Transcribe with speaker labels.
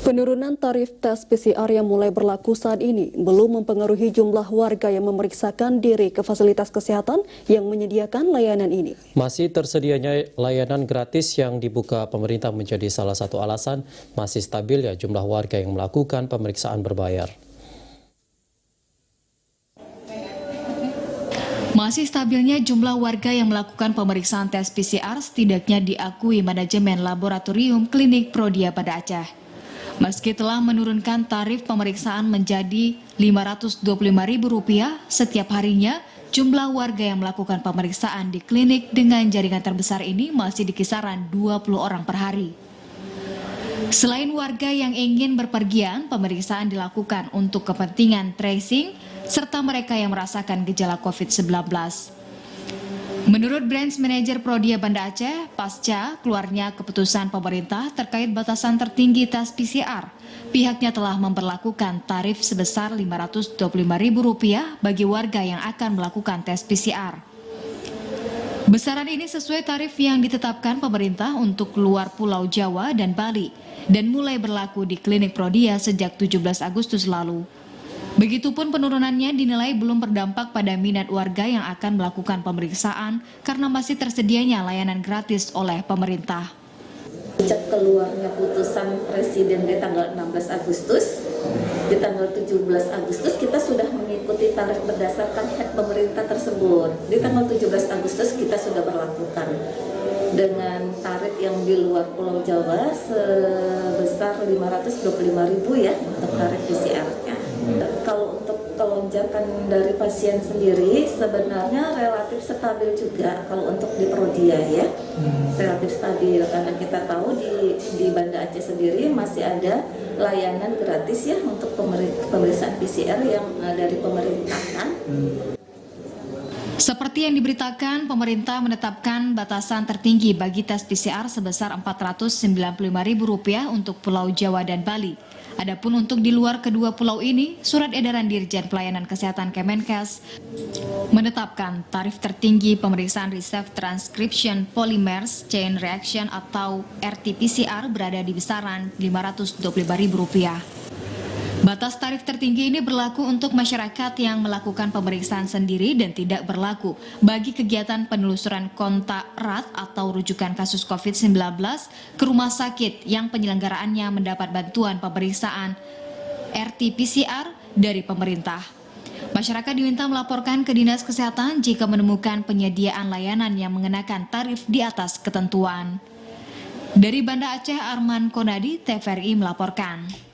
Speaker 1: Penurunan tarif tes PCR yang mulai berlaku saat ini belum mempengaruhi jumlah warga yang memeriksakan diri ke fasilitas kesehatan yang menyediakan layanan ini.
Speaker 2: Masih tersedianya layanan gratis yang dibuka pemerintah menjadi salah satu alasan masih stabil ya jumlah warga yang melakukan pemeriksaan berbayar.
Speaker 3: Masih stabilnya jumlah warga yang melakukan pemeriksaan tes PCR setidaknya diakui manajemen laboratorium klinik Prodia pada Aceh. Meski telah menurunkan tarif pemeriksaan menjadi Rp525.000 setiap harinya, jumlah warga yang melakukan pemeriksaan di klinik dengan jaringan terbesar ini masih di kisaran 20 orang per hari. Selain warga yang ingin berpergian, pemeriksaan dilakukan untuk kepentingan tracing serta mereka yang merasakan gejala COVID-19. Menurut Branch Manager Prodia Banda Aceh, pasca keluarnya keputusan pemerintah terkait batasan tertinggi tes PCR, pihaknya telah memberlakukan tarif sebesar Rp525.000 bagi warga yang akan melakukan tes PCR. Besaran ini sesuai tarif yang ditetapkan pemerintah untuk luar Pulau Jawa dan Bali dan mulai berlaku di klinik Prodia sejak 17 Agustus lalu. Begitupun penurunannya dinilai belum berdampak pada minat warga yang akan melakukan pemeriksaan karena masih tersedianya layanan gratis oleh pemerintah.
Speaker 4: Sejak keluarnya putusan Presiden di tanggal 16 Agustus, di tanggal 17 Agustus kita sudah mengikuti tarif berdasarkan hak pemerintah tersebut. Di tanggal 17 Agustus kita sudah berlakukan dengan tarif yang di luar Pulau Jawa sebesar Rp525.000 ya untuk tarif PCR-nya. Kalau untuk kelonjakan dari pasien sendiri sebenarnya relatif stabil juga kalau untuk di Prodia ya, relatif stabil karena kita tahu di Banda Aceh sendiri masih ada layanan gratis ya untuk pemeriksaan PCR yang dari pemerintah kan.
Speaker 3: Seperti yang diberitakan, pemerintah menetapkan batasan tertinggi bagi tes PCR sebesar Rp495.000 untuk Pulau Jawa dan Bali. Adapun untuk di luar kedua pulau ini, Surat Edaran Dirjen Pelayanan Kesehatan Kemenkes menetapkan tarif tertinggi pemeriksaan Reserve Transcription Polymers Chain Reaction atau RT-PCR berada di besaran Rp525.000. Batas tarif tertinggi ini berlaku untuk masyarakat yang melakukan pemeriksaan sendiri dan tidak berlaku bagi kegiatan penelusuran kontak erat atau rujukan kasus COVID-19 ke rumah sakit yang penyelenggaraannya mendapat bantuan pemeriksaan RT-PCR dari pemerintah. Masyarakat diminta melaporkan ke Dinas Kesehatan jika menemukan penyediaan layanan yang mengenakan tarif di atas ketentuan. Dari Banda Aceh, Arman Konadi, TVRI melaporkan.